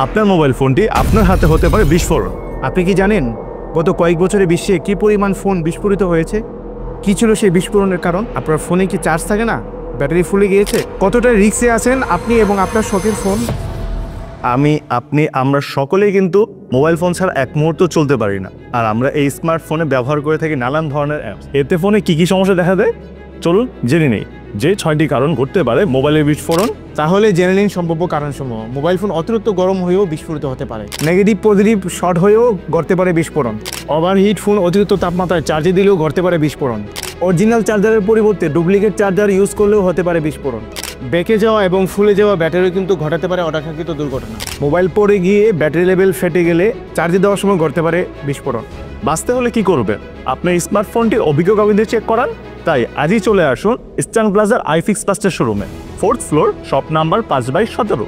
আপনার মোবাইল ফোনটি আপনার হাতে হতে পারে বিস্ফোরণ। আপনি কি জানেন গত কয়েক বছরে বিশ্বে কী পরিমাণ ফোন বিস্ফোরিত হয়েছে? কী ছিল সেই বিস্ফোরণের কারণ? আপনার ফোনে কি চার্জ থাকে না, ব্যাটারি ফুলে গিয়েছে? কতটা রিস্কে আছেন আপনি এবং আপনার শখের ফোন? আমরা সকলেই কিন্তু মোবাইল ফোন ছাড়া এক মুহূর্ত চলতে পারি না। আর আমরা এই স্মার্টফোনে ব্যবহার করে থাকি নানান ধরনের অ্যাপস। এতে ফোনে কী কী সমস্যা দেখা দেয় চলুন জেনে নেই। যে 6টি কারণ ঘটতে পারে মোবাইলের বিস্ফোরণ। তাহলে জেনে নিন সম্ভাব্য কারণসমূহ। মোবাইল ফোন অতিরিক্ত গরম হয়েও বিস্ফোরিত হতে পারে। নেগেটিভ পজিটিভ শর্ট হয়েও ঘটতে পারে বিস্ফোরণ। ওভারহিট ফোন অতিরিক্ত তাপমাত্রায় চার্জে দিলেও ঘটতে পারে বিস্ফোরণ। অরিজিনাল চার্জারের পরিবর্তে ডুপ্লিকেট চার্জার ইউজ করলেও হতে পারে বিস্ফোরণ। বেঁকে যাওয়া এবং ফুলে যাওয়া ব্যাটারি কিন্তু ঘটাতে পারে অনাকাঙ্ক্ষিত দুর্ঘটনা। মোবাইল পড়ে গিয়ে ব্যাটারি লেভেল ফেটে গেলে চার্জে দেওয়ার সময় ঘটতে পারে বিস্ফোরণ। বাঁচতে হলে কি করবেন? আপনার স্মার্টফোনটি অভিজ্ঞ কাউকে চেক করান। তাই আজই চলে আসুন ইস্টার্ন প্লাজার আইফিক্স প্লাস্টের শোরুমে, 4th ফ্লোর, শপ নাম্বার 5/17।